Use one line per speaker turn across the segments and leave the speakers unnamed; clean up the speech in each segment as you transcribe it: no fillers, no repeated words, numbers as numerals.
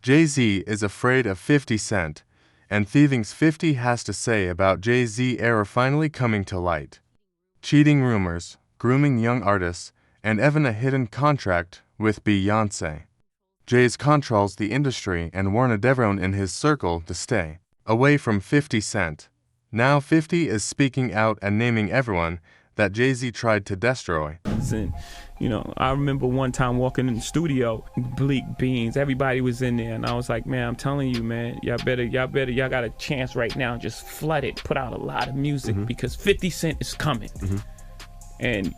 Jay-Z is afraid of 50 Cent, and thievings 50 has to say about Jay-Z era finally coming to light. Cheating rumors, grooming young artists, and even a hidden contract with Beyoncé. Jay's controls the industry and warned everyone in his circle to stay away from 50 Cent. Now 50 is speaking out and naming everyone that Jay-Z tried to destroy.
And, I remember one time walking in the studio, bleak beans, everybody was in there, and I was like, man, I'm telling you, man, y'all got a chance right now, just flood it, put out a lot of music, because 50 Cent is coming. And,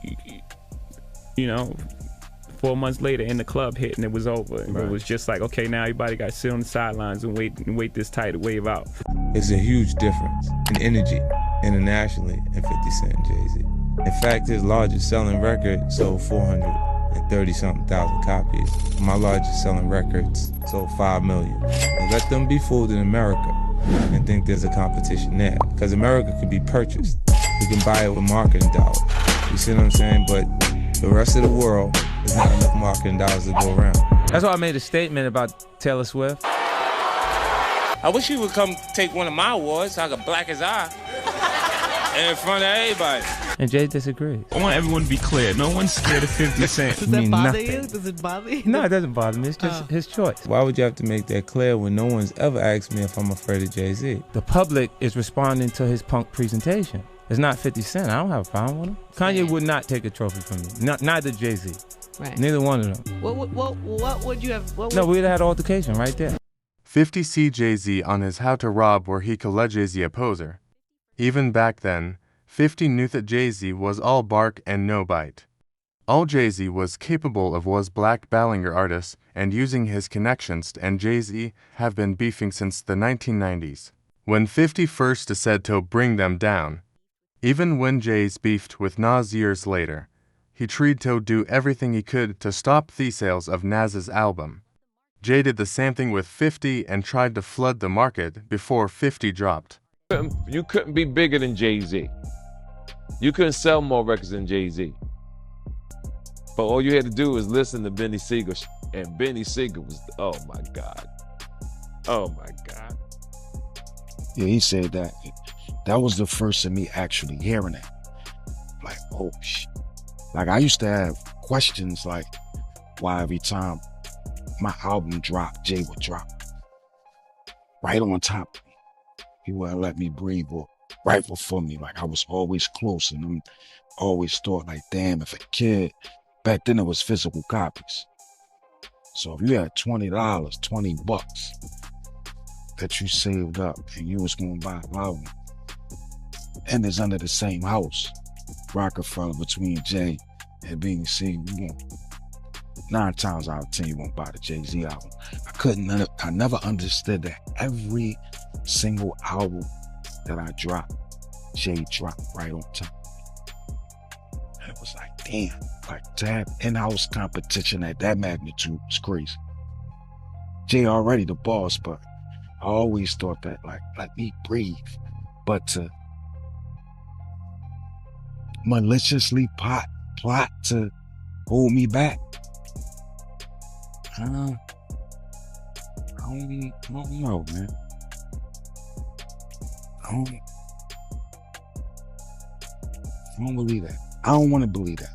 4 months later, in the club hit, and it was over. And It was just like, okay, now everybody got to sit on the sidelines and wait this tidal wave out.
It's a huge difference in energy internationally in 50 Cent and Jay-Z. In fact, his largest selling record sold 430-something thousand copies. My largest selling records sold 5 million. And let them be fooled in America and think there's a competition there. Because America can be purchased. You can buy it with marketing dollars. You see what I'm saying? But the rest of the world, there's not enough marketing dollars to go around.
That's why I made a statement about Taylor Swift.
I wish you would come take one of my awards so I could black his eye in front of everybody.
And Jay disagrees.
I want everyone to be clear. No one's scared of 50 Cent.
Does that bother you? Does it bother you?
No, it doesn't bother me. It's just his choice.
Why would you have to make that clear when no one's ever asked me if I'm afraid of Jay-Z?
The public is responding to his punk presentation. It's not 50 Cent. I don't have a problem with him. Kanye would not take a trophy from me. Neither Jay-Z.
Right.
Neither one of them.
What would you have?
No, we'd have had an altercation right there.
50 see Jay-Z on his How to Rob where he called Jay-Z a poser. Even back then, 50 knew that Jay-Z was all bark and no bite. All Jay-Z was capable of was blackballing artists and using his connections, and Jay-Z have been beefing since the 1990s. When 50 first said to bring them down, even when Jay's beefed with Nas years later, he tried to do everything he could to stop the sales of Nas's album. Jay did the same thing with 50 and tried to flood the market before 50 dropped.
You couldn't be bigger than Jay-Z. You couldn't sell more records than Jay-Z. But all you had to do was listen to Benny Siegel, and Benny Siegel was, oh my God. Oh my God.
Yeah, he said that. That was the first of me actually hearing it. Like, oh shit. Like, I used to have questions like why every time my album dropped, Jay would drop right on top of me. He wouldn't let me breathe or right before me. Like, I was always close, and I always thought like, damn, if a kid, back then it was physical copies. So if you had $20, $20 that you saved up and you was gonna buy an album, and it's under the same house, Rockefeller, between Jay and BBC, 9 times out of 10 you won't buy the Jay-Z album. I never understood that every single album that I dropped, Jay dropped right on top. And it was like, damn, like to have in-house competition at that magnitude was crazy. Jay already the boss, but I always thought that, like, let me breathe. But to maliciously plot to hold me back, I don't know, man. I don't believe that. I don't want to believe that.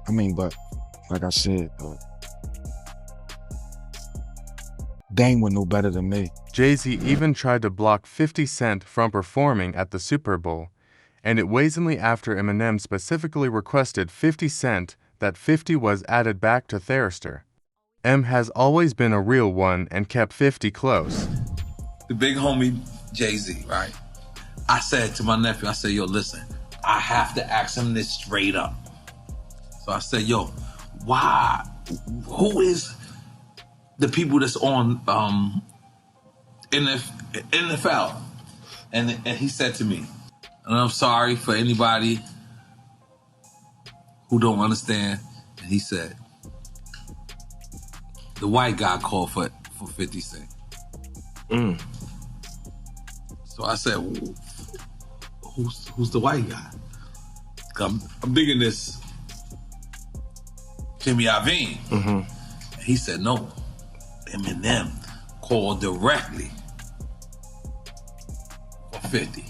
I mean, but like I said, Dame would know better than me.
Jay-Z even tried to block 50 Cent from performing at the Super Bowl, and it was only after Eminem specifically requested 50 Cent that 50 was added back to Tharister. M has always been a real one and kept 50 close.
The big homie Jay-Z, right? I said to my nephew, I said, yo, listen, I have to ask him this straight up. So I said, yo, why, who is the people that's on NFL? And he said to me, and I'm sorry for anybody who don't understand, and he said, the white guy called for 50 Cent. So I said, who's the white guy? I'm digging this Jimmy Iovine. He said, no, Eminem called directly for 50.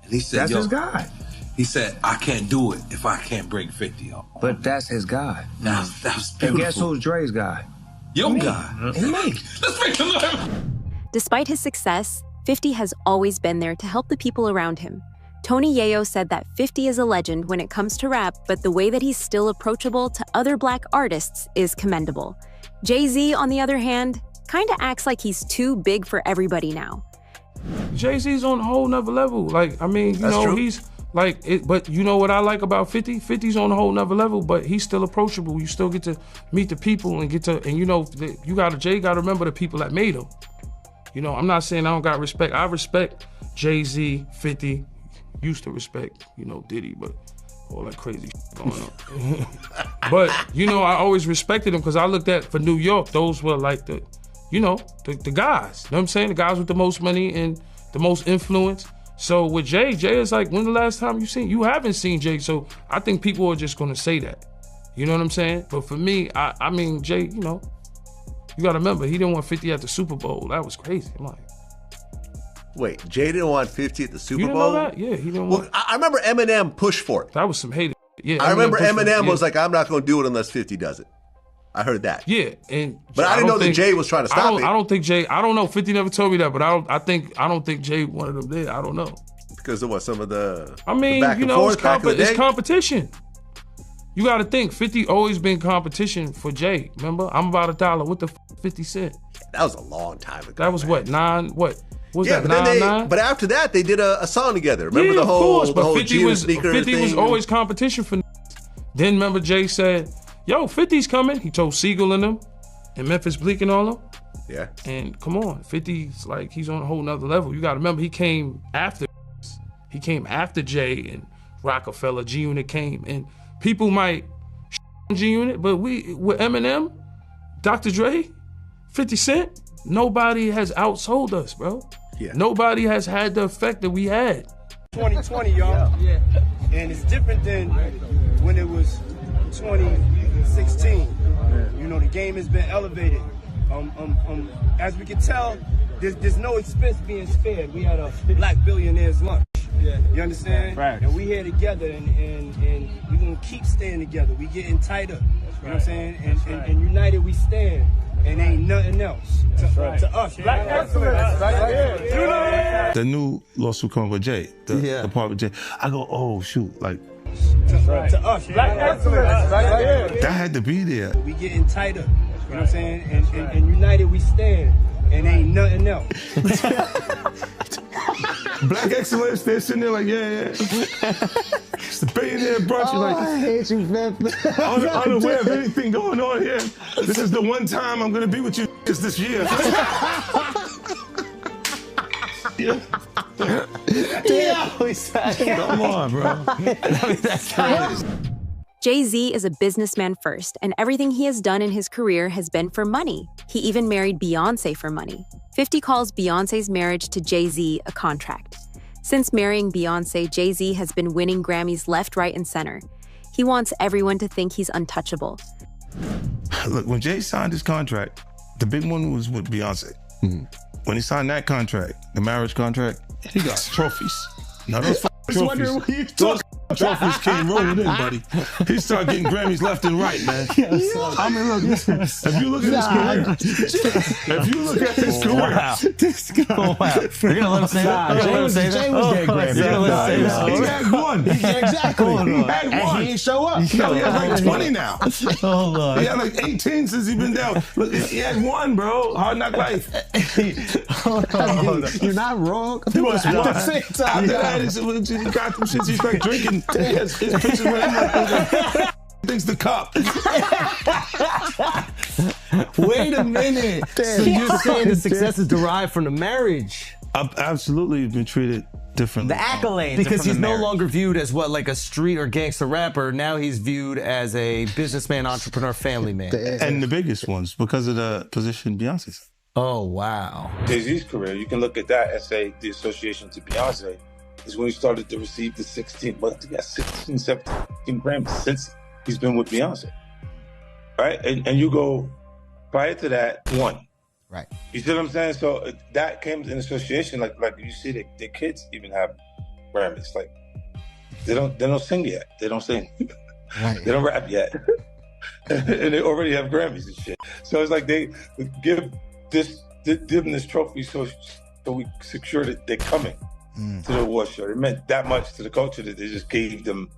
And he said,
that's his guy.
He said, I can't do it if I can't bring 50 up.
But that's his guy.
That's beautiful.
And guess who's Dre's guy?
Your guy.
And me.
Let's make him live.
Despite his success, 50 has always been there to help the people around him. Tony Yayo said that 50 is a legend when it comes to rap, but the way that he's still approachable to other Black artists is commendable. Jay-Z, on the other hand, kinda acts like he's too big for everybody now.
Jay-Z's on a whole nother level. Like, I mean, you know, he's like, but you know what I like about 50? 50's on a whole nother level, but he's still approachable. You still get to meet the people and you know, Jay gotta remember the people that made him. You know, I'm not saying I don't got respect. I respect Jay-Z, 50, used to respect, you know, Diddy, but all that crazy shit going on. But, you know, I always respected him because I looked at, for New York, those were like the, you know, the guys. You know what I'm saying? The guys with the most money and the most influence. So with Jay is like, when the last time you haven't seen Jay, so I think people are just gonna say that. You know what I'm saying? But for me, I mean, Jay, you know, you gotta remember, he didn't want 50 at the Super Bowl. That was crazy. I'm like,
wait, Jay didn't want 50 at the Super
you didn't
Bowl?
know that? Yeah, he didn't want.
Well, I remember Eminem pushed for it.
That was some hated. Yeah,
I remember Eminem was like, I'm not going to do it unless 50 does it. I heard that.
Yeah,
but I didn't know that Jay was trying to stop it.
I don't think Jay. I don't know. 50 never told me that, but I don't think Jay wanted him there. I don't know.
Because of what, some of the.
I mean,
the
you know,
it's
competition. You got to think. 50 always been competition for Jay. Remember, I'm about $1. What the 50 Cent?
That was a long time ago.
That was what, 9? What was
yeah,
that?
But
9?
But after that, they did a song together. Remember
yeah,
the whole,
of course, but
50
was always competition for. Then remember Jay said, "Yo, 50's coming." He told Siegel and them, and Memphis Bleak and all them.
Yeah.
And come on, 50's like, he's on a whole nother level. You got to remember, he came after Jay and Rockefeller. G-Unit came, and people might G-Unit, but with Eminem, Dr. Dre, 50 Cent, nobody has outsold us, bro.
Yeah.
Nobody has had the effect that we had.
2020, y'all. Yeah. And it's different than when it was 2016. You know, the game has been elevated. As we can tell, there's no expense being spared. We had a Black billionaires lunch. Yeah. You understand? Right. And we here together, and we're going to keep staying together. We getting tighter. You know what I'm saying? And united we stand. And ain't nothing else to us. Black excellence. Right?
The new lawsuit coming with Jay, the part with Jay. I go, oh shoot, like
to us. Black excellence. Right?
That had to be there.
We getting tighter. You know what I'm saying? And united we stand. And ain't nothing else.
Black excellence, they're sitting there like, yeah. It's the billionaire brunch.
Oh,
Like,
I hate you, man.
unaware of anything going on here. This is the one time I'm gonna be with you this year. Come on, bro.
That's crazy.
Jay-Z is a businessman first, and everything he has done in his career has been for money. He even married Beyonce for money. 50 calls Beyonce's marriage to Jay-Z a contract. Since marrying Beyonce, Jay-Z has been winning Grammys left, right, and center. He wants everyone to think he's untouchable.
Look, when Jay signed his contract, the big one was with Beyonce. Mm-hmm. When he signed that contract, the marriage contract, he got trophies. Now those trophies, those trophies came rolling in, buddy. He started getting Grammys left and right, man. I mean, look, if you look at his career,
This guy. Oh, wow. You're gonna let him say that? Jay was getting Grammys.
He had one.
Exactly.
He had one.
And he ain't show up.
He has like 20 now.
Oh, Lord.
He had like 18 since he's been down. Look, he had one, bro. Hard Knock Life.
You're not wrong.
He was
At
one.
the same time.
After that, he got them shits. He started drinking. His pictures with him like, thinks the cop.
Wait a minute. So you're saying the success is derived from the marriage?
I've absolutely been treated differently.
The accolades. Because he's no longer viewed as what, like a street or gangster rapper. Now he's viewed as a businessman, entrepreneur, family man.
And the biggest ones because of the position Beyonce's.
Oh, wow.
Jay-Z's career, you can look at that and say the association to Beyonce is when he started to receive the 16 17 Grammys since he's been with Beyonce. Right? And you go, prior to that, 1.
Right.
You see what I'm saying? So that came in association. Like you see, the kids even have Grammys. Like they don't sing yet. They don't sing.
Right.
They don't rap yet, and they already have Grammys and shit. So it's like they give them this trophy so we secure that they're coming to the award show. It meant that much to the culture that they just gave them.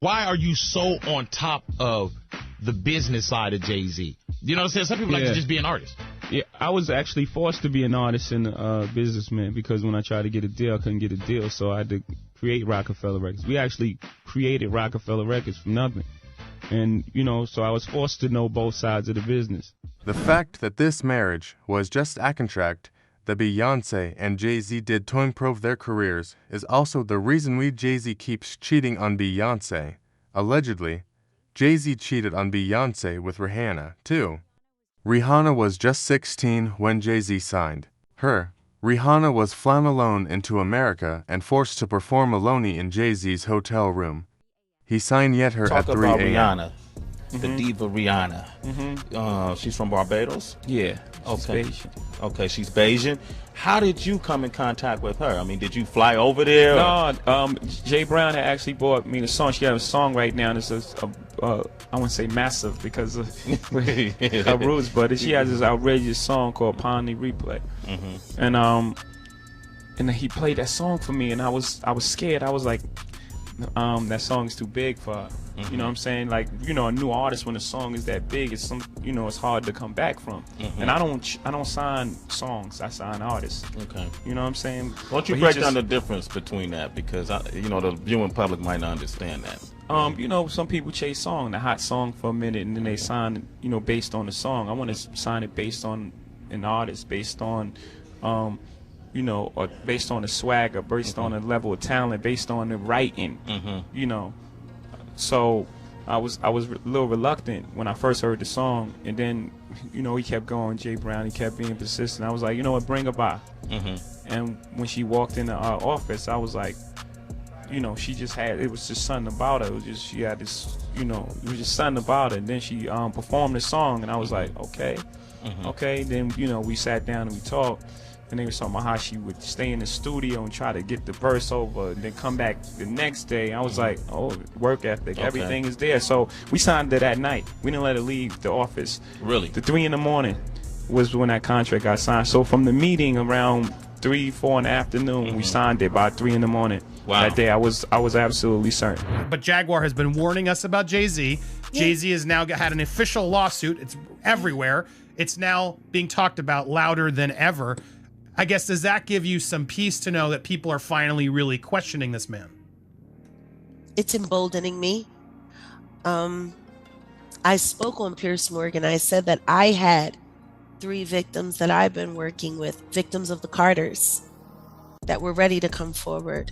Why are you so on top of the business side of Jay-Z? You know what I'm saying? Some people like to just be an artist.
Yeah, I was actually forced to be an artist and a businessman because when I tried to get a deal, I couldn't get a deal, so I had to create Rockefeller Records. We actually created Rockefeller Records from nothing. And, so I was forced to know both sides of the business.
The fact that this marriage was just a contract that Beyonce and Jay-Z did to improve their careers is also the reason Jay-Z keeps cheating on Beyonce. Allegedly, Jay-Z cheated on Beyonce with Rihanna, too. Rihanna was just 16 when Jay-Z signed her. Rihanna was flown alone into America and forced to perform alone in Jay-Z's hotel room. He signed her
Talk
at 3
about
a.m.
Rihanna, the diva Rihanna. She's from Barbados?
Yeah, she's
okay.
Bayesian.
Okay, she's Bayesian. How did you come in contact with her? I mean, did you fly over there?
No, Jay Brown had actually bought me the song. She has a song right now, and it's I wouldn't say massive because of her roots, but she has this outrageous song called Upon the Replay. And he played that song for me, and I was scared. I was like, that song is too big for her. You know what I'm saying? Like, a new artist, when a song is that big, it's it's hard to come back from. And I don't sign songs, I sign artists.
Okay.
You know what I'm saying?
Why don't you break down the difference between that? Because the viewing public might not understand that.
Some people chase the hot song for a minute, and then they sign, based on the song. I want to sign it based on an artist, based on or based on the swagger, based on the level of talent, based on the writing, So I was a little reluctant when I first heard the song, and then, he kept going, Jay Brown, he kept being persistent. I was like, bring her by. And when she walked into our office, I was like, she just had, it was just something about her. It was just, she had this, it was just something about her. And then she performed the song, and I was like, okay. Then, we sat down and we talked. And they were talking about how she would stay in the studio and try to get the verse over and then come back the next day. I was like, oh, work ethic, everything is there. So we signed it that night. We didn't let her leave the office.
Really?
The 3 a.m. was when that contract got signed. So from the meeting around 3, 4 in the afternoon, we signed it by 3 a.m. Wow. That day, I was absolutely certain.
But Jaguar has been warning us about Jay-Z. Jay-Z has now had an official lawsuit. It's everywhere. It's now being talked about louder than ever. I guess, does that give you some peace to know that people are finally really questioning this man?
It's emboldening me. I spoke on Piers Morgan. I said that I had 3 victims that I've been working with, victims of the Carters, that were ready to come forward.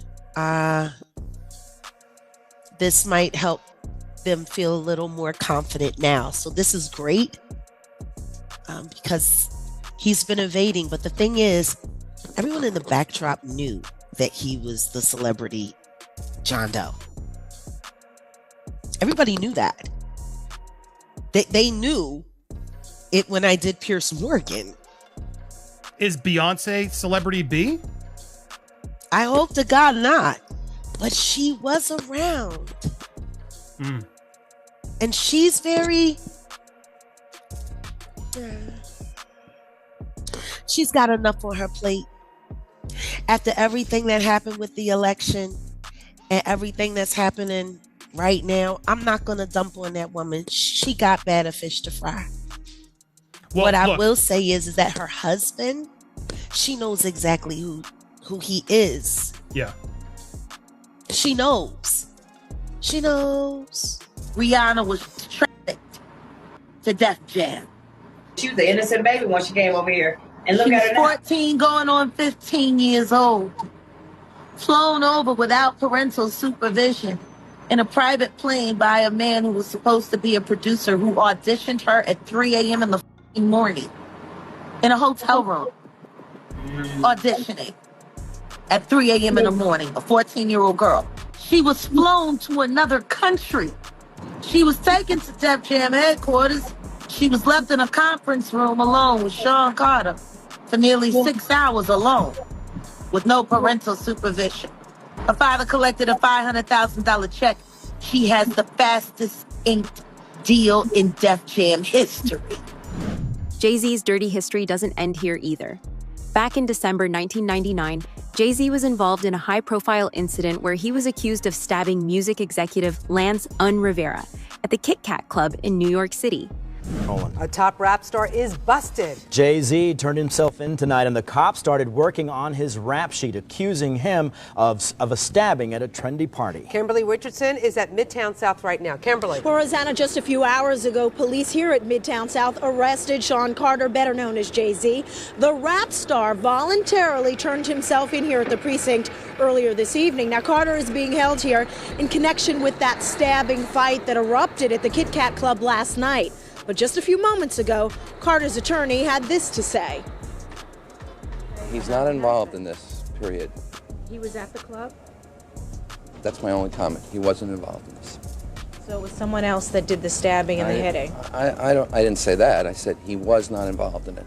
This might help them feel a little more confident now. So this is great because he's been evading, but the thing is, everyone in the backdrop knew that he was the celebrity John Doe. Everybody knew that. They knew it when I did Piers Morgan.
Is Beyonce celebrity B?
I hope to God not, but she was around. And she's very... She's got enough on her plate. After everything that happened with the election and everything that's happening right now, I'm not going to dump on that woman. She got better fish to fry.
Well,
what I will say is that her husband, she knows exactly who he is.
Yeah.
She knows. She knows.
Rihanna was tricked to Def Jam.
She was an innocent baby when she came over here. And look
She
at
was
her now.
14 going on 15 years old. Flown over without parental supervision in a private plane by a man who was supposed to be a producer who auditioned her at 3 a.m. in the morning in a hotel room. Auditioning at 3 a.m. in the morning, a 14-year-old girl. She was flown to another country. She was taken to Def Jam headquarters. She was left in a conference room alone with Sean Carter for nearly 6 hours alone with no parental supervision. Her father collected a $500,000 check. She has the fastest inked deal in Def Jam history.
Jay-Z's dirty history doesn't end here either. Back in December 1999, Jay-Z was involved in a high-profile incident where he was accused of stabbing music executive Lance Rivera at the Kit Kat Club in New York City.
A top rap star is busted.
Jay-Z turned himself in tonight, and the cops started working on his rap sheet, accusing him of a stabbing at a trendy party.
Kimberly Richardson is at Midtown South right now. Kimberly.
Well, Rosanna, just a few hours ago, police here at Midtown South arrested Sean Carter, better known as Jay-Z. The rap star voluntarily turned himself in here at the precinct earlier this evening. Now, Carter is being held here in connection with that stabbing fight that erupted at the Kit Kat Club last night. But just a few moments ago, Carter's attorney had this to say.
He's not involved in this, period.
He was at the club?
That's my only comment. He wasn't involved in this.
So it was someone else that did the stabbing and the hitting?
I didn't say that. I said he was not involved in it.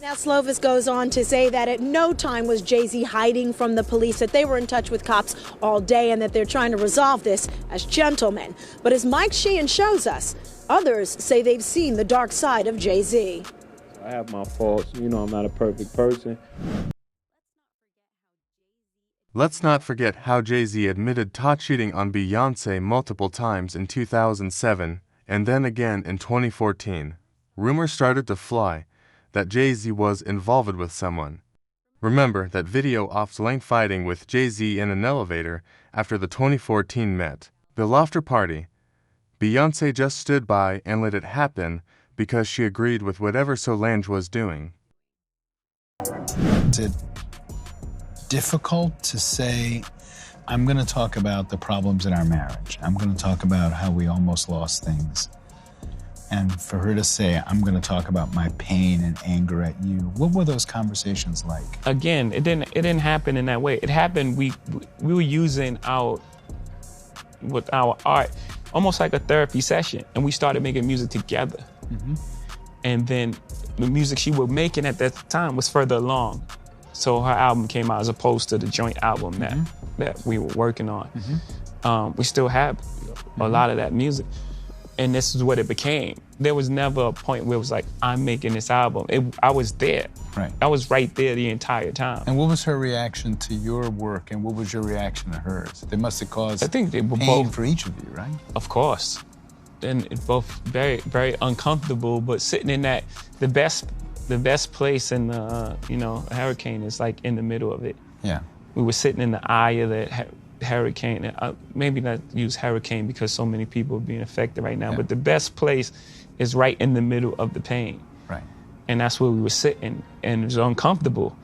Now, Slovis goes on to say that at no time was Jay-Z hiding from the police, that they were in touch with cops all day and that they're trying to resolve this as gentlemen. But as Mike Sheehan shows us, others say they've seen the dark side of Jay-Z.
I have my faults. You know, I'm not a perfect person.
Let's not forget how Jay-Z admitted to cheating on Beyoncé multiple times in 2007 and then again in 2014. Rumors started to fly that Jay-Z was involved with someone. Remember that video of Lane fighting with Jay-Z in an elevator after the 2014 Met Laughter party. Beyoncé just stood by and let it happen because she agreed with whatever Solange was doing.
Is it difficult to say, I'm going to talk about the problems in our marriage. I'm going to talk about how we almost lost things. And for her to say, I'm going to talk about my pain and anger at you. What were those conversations like?
Again, it didn't happen in that way. It happened, we were using our art almost like a therapy session, and we started making music together.
Mm-hmm.
And then the music she was making at that time was further along. So her album came out as opposed to the joint album that we were working on.
Mm-hmm.
We still have a lot of that music. And this is what it became. There was never a point where it was like, I'm making this album. I was there.
Right.
I was right there the entire time.
And what was her reaction to your work, and what was your reaction to hers? They must have caused
I think they were
pain
both,
for each of you, right?
Of course. And it both very, very uncomfortable, but sitting in that, the best place in the, a hurricane is like in the middle of it.
Yeah.
We were sitting in the eye of that hurricane. Maybe not use hurricane because so many people are being affected right now, but the best place is right in the middle of the pain.
Right.
And that's where we were sitting, and it was uncomfortable.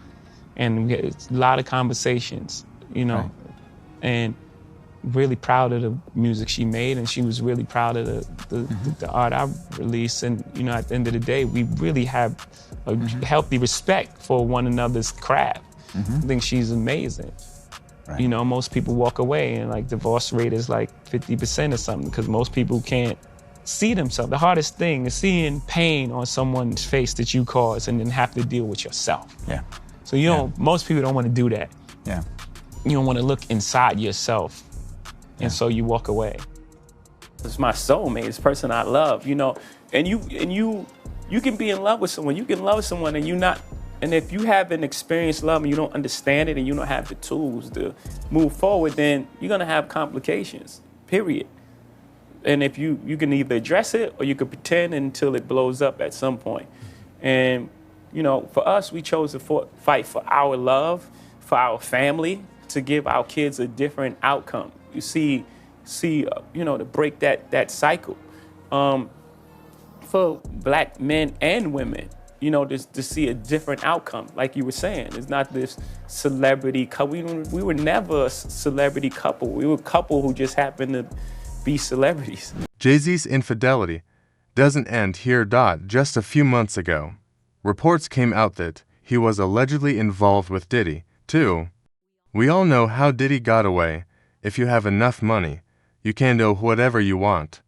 And we had a lot of conversations,
Right.
and really proud of the music she made, and she was really proud of the art I released. And, at the end of the day, we really have a healthy respect for one another's craft. I think she's amazing.
Right.
Most people walk away and like divorce rate is like 50% or something because most people can't see themselves. The hardest thing is seeing pain on someone's face that you caused and then have to deal with yourself.
Yeah.
So most people don't want to do that.
Yeah.
You don't want to look inside yourself. And so you walk away. It's my soulmate, it's the person I love, and you can be in love with someone. You can love someone and if you haven't experienced love and you don't understand it and you don't have the tools to move forward, then you're gonna have complications, period. And if you can either address it or you can pretend until it blows up at some point. And, for us, we chose to fight for our love, for our family, to give our kids a different outcome. You see, to break that cycle. For black men and women, to see a different outcome. Like you were saying, it's not this celebrity couple. We were never a celebrity couple. We were a couple who just happened to be celebrities.
Jay-Z's infidelity doesn't end here. Just a few months ago, reports came out that he was allegedly involved with Diddy, too. We all know how Diddy got away. If you have enough money, you can do whatever you want.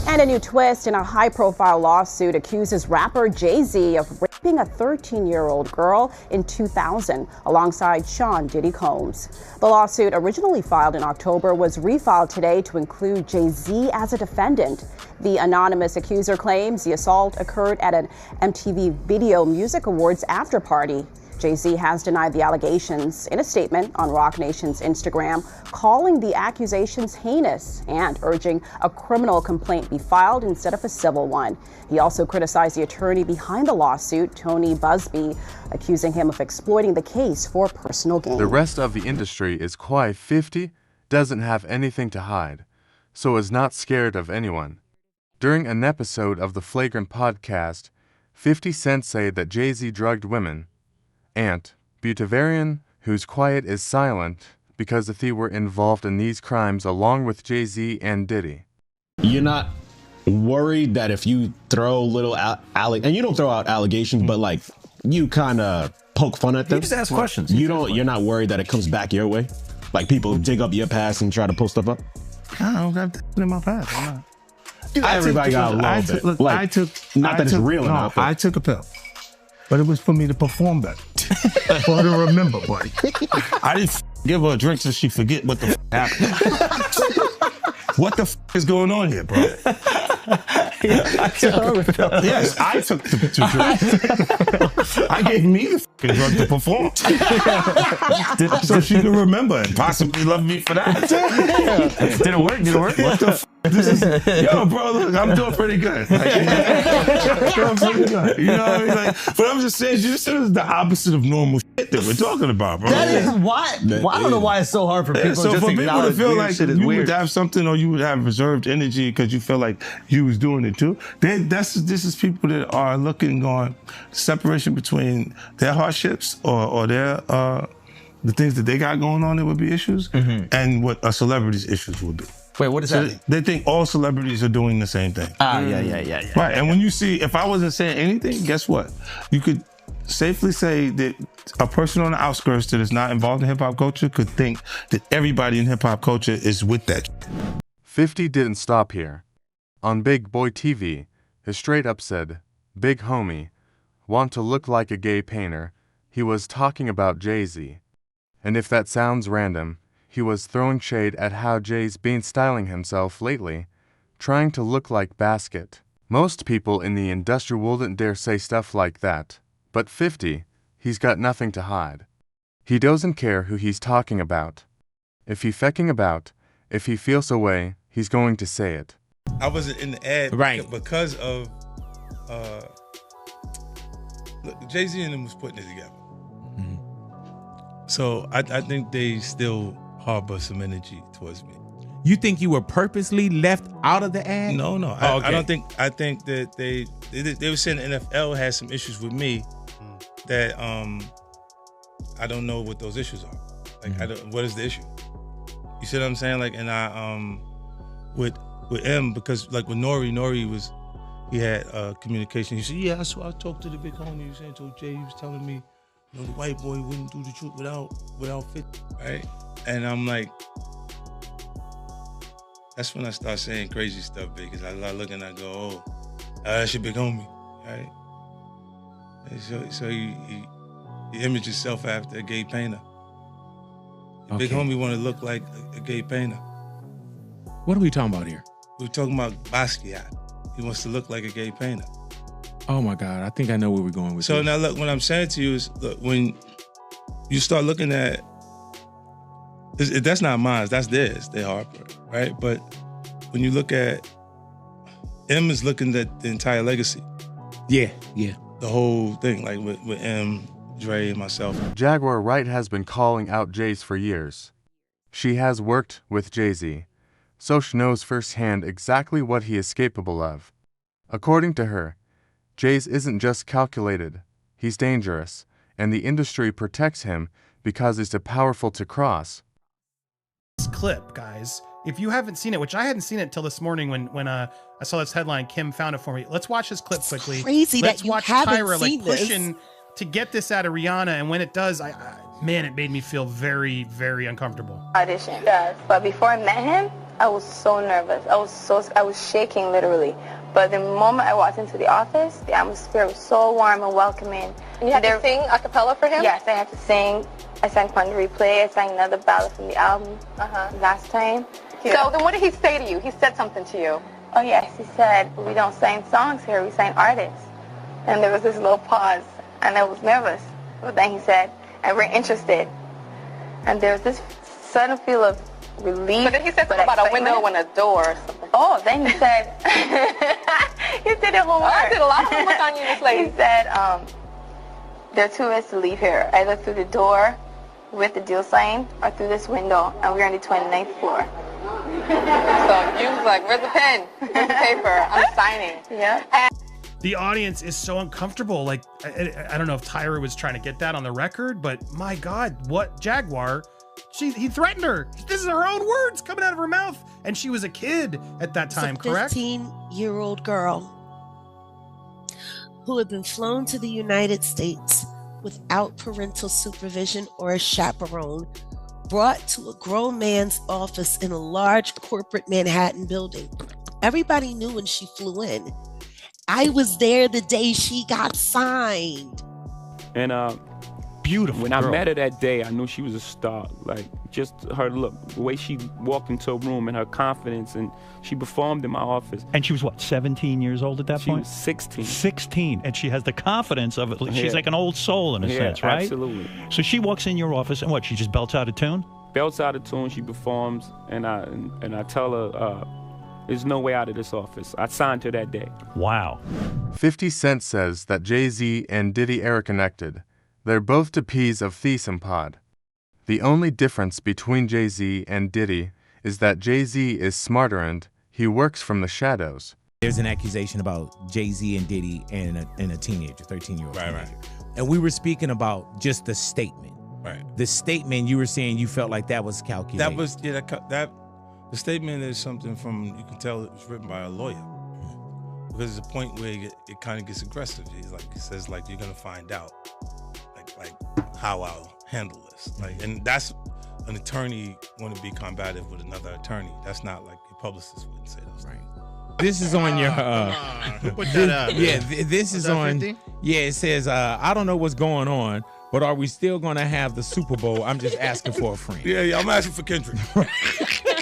And a new twist in a high-profile lawsuit accuses rapper Jay-Z of raping a 13-year-old girl in 2000 alongside Sean Diddy Combs. The lawsuit, originally filed in October, was refiled today to include Jay-Z as a defendant. The anonymous accuser claims the assault occurred at an MTV Video Music Awards after-party. Jay-Z has denied the allegations in a statement on Roc Nation's Instagram, calling the accusations heinous and urging a criminal complaint be filed instead of a civil one. He also criticized the attorney behind the lawsuit, Tony Busby, accusing him of exploiting the case for personal gain.
The rest of the industry is quiet. 50 doesn't have anything to hide, so is not scared of anyone. During an episode of the Flagrant podcast, 50 Cent said that Jay-Z drugged women. Ant Butavarian, whose quiet is silent because the three were involved in these crimes along with Jay-Z and Diddy.
You're not worried that if you throw little and you don't throw out allegations, but like you kind of poke fun at them.
You just ask questions.
You're not worried that it comes back your way? Like people dig up your past and try to pull stuff up?
I don't got that in my past. I'm not.
Everybody got a little bit. Like, not that it's real enough. But
I took a pill. But it was for me to perform better. For her to remember, buddy. I didn't give her a drink so she forget what the happened. What the is going on here, bro? Yes, I took the drink. I gave me the drug to perform. So she could remember and possibly love me for that.
Did it work?
What the this is, yo, bro, look, I'm doing pretty good. Like, I'm pretty good. You know what I mean? Like, but I'm just saying, this is the opposite of normal shit that we're talking about, bro.
That is why. Well, I don't know why it's so hard for people
so
just
for
to
people to feel like
shit is
you
weird.
would have something or you would have reserved energy because you feel like you was doing it too. This is people that are looking on separation between their hardships or their the things that they got going on that would be issues and what a celebrity's issues would be.
Wait, what does that mean?
They think all celebrities are doing the same thing.
Yeah.
Right, and when you see, if I wasn't saying anything, guess what? You could safely say that a person on the outskirts that is not involved in hip-hop culture could think that everybody in hip-hop culture is with that.
50 didn't stop here. On Big Boy TV, he straight up said, "Big homie, want to look like a gay painter." He was talking about Jay-Z. And if that sounds random, he was throwing shade at how Jay's been styling himself lately, trying to look like Basket. Most people in the industry wouldn't dare say stuff like that, but 50, he's got nothing to hide. He doesn't care who he's talking about. If he fecking about, if he feels a way, he's going to say it.
I wasn't in the ad because of look, Jay-Z and them was putting it together. So I think they still harbor some energy towards me.
You think you were purposely left out of the ad?
No.
Oh, okay.
I don't think. I think that they were saying the NFL has some issues with me that I don't know what those issues are. Like I don't. What is the issue? You see what I'm saying? Like, and I with M, because like with Nori was, he had communication. He said, yeah, I talked to the big homie. He was saying, told Jay, he was telling me, you know, the white boy wouldn't do the truth without 50, right? And I'm like, that's when I start saying crazy stuff, because I look and I go, oh, that's your big homie, right? And so he imaged himself after a gay painter. The big homie want to look like a gay painter.
What are we talking about here?
We're talking about Basquiat. He wants to look like a gay painter.
Oh my God, I think I know where we're going with
So
this.
now look, what I'm saying to you is, look, when you start looking at, that's not mine, that's theirs, they Harper, right? But when you look at, M is looking at the entire legacy.
Yeah.
The whole thing, like with M, Dre, and myself.
Jaguar Wright has been calling out Jay's for years. She has worked with Jay-Z, so she knows firsthand exactly what he is capable of. According to her, Jay's isn't just calculated, he's dangerous, and the industry protects him because he's too powerful to cross.
This clip, guys, if you haven't seen it, which I hadn't seen it until this morning when I saw this headline, Kim found it for me. Let's watch this clip quickly.
Crazy
Let's
that you
watch
haven't
Tyra
seen
like pushing to get this out of Rihanna, and when it does, man, it made me feel very, very uncomfortable.
Audition. Yes, but before I met him, I was so nervous. I was shaking literally. But the moment I walked into the office, the atmosphere was so warm and welcoming.
And you had to sing a cappella for him?
Yes, I had to sing. I sang Quando Replay. I sang another ballad from the album last time.
So then what did he say to you? He said something to you.
Oh yes, he said, we don't sing songs here, we sing artists. And there was this little pause, and I was nervous. But then he said, and we're interested. And there was this sudden feel of relief.
But then he said something about a window and a door or something.
Oh, then he said, he did it homework.
I did a lot of homework on you, Miss Lady.
He said, there are two ways to leave here, either through the door with the deal sign or through this window, and we're on the 29th floor.
So you was like, where's the pen? Where's the paper? I'm signing.
Yeah.
The audience is so uncomfortable. Like, I don't know if Tyra was trying to get that on the record, but my God, what Jaguar? He threatened her. This is her own words coming out of her mouth. And she was a kid at that time, correct?
15-year-old girl who had been flown to the United States without parental supervision or a chaperone, brought to a grown man's office in a large corporate Manhattan building. Everybody knew when she flew in. I was there the day she got signed.
And
beautiful.
When I met her that day, I knew she was a star. Like, just her look, the way she walked into a room and her confidence, and she performed in my office.
And she was what, 17 years old at that
She
point?
was 16.
16, and she has the confidence of it. She's
Yeah.
like an old soul in a
Yeah,
sense, right?
absolutely.
So she walks in your office, and what? She just belts out a tune?
Belts out of tune, she performs, and I tell her, there's no way out of this office. I signed her that day.
Wow.
50 Cent says that Jay-Z and Diddy are connected. They're both Tapis of Thiessen Pod. The only difference between Jay-Z and Diddy is that Jay-Z is smarter and he works from the shadows.
There's an accusation about Jay-Z and Diddy and a teenager, 13-year-old teenager.
Right.
And we were speaking about just the statement.
Right.
The statement, you were saying you felt like that was calculated.
That was, that the statement is something from, you can tell it was written by a lawyer. Because there's a point where it kind of gets aggressive. He says, like, you're going to find out, like how I'll handle this. Like, and that's an attorney want to be combative with another attorney. That's not like your publicist wouldn't say those things.
This is on your.
Put that out.
Yeah, this is on.
50?
Yeah, it says, I don't know what's going on, but are we still going to have the Super Bowl? I'm just asking for a friend.
Yeah, I'm asking for Kendrick.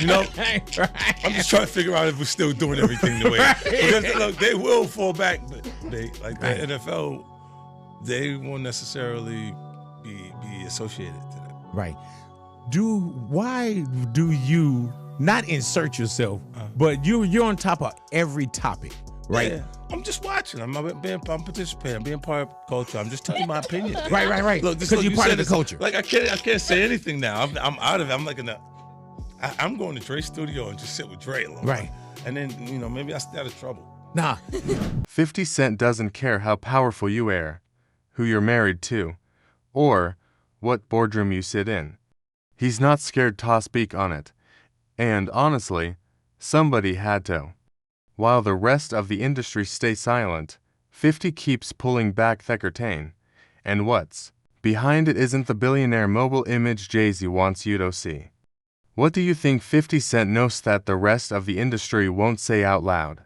You know, I'm just trying to figure out if we're still doing everything the way. Because look, they will fall back, but the NFL, they won't necessarily be associated to that.
Right. Why do you not insert yourself, but you're on top of every topic, right?
Yeah. I'm just watching. I'm participating. I'm being part of culture. I'm just telling my opinion.
Right.
Look,
Because you're part of the culture.
Like I can't say anything now. I'm out of it. I'm like I'm going to Dre's studio and just sit with Dre alone.
Right.
And then maybe I stay out of trouble.
Nah.
50 Cent doesn't care how powerful you are, who you're married to, or what boardroom you sit in. He's not scared to speak on it. And honestly, somebody had to. While the rest of the industry stay silent, 50 keeps pulling back the curtain. And what's behind it isn't the billionaire mobile image Jay-Z wants you to see. What do you think 50 Cent knows that the rest of the industry won't say out loud?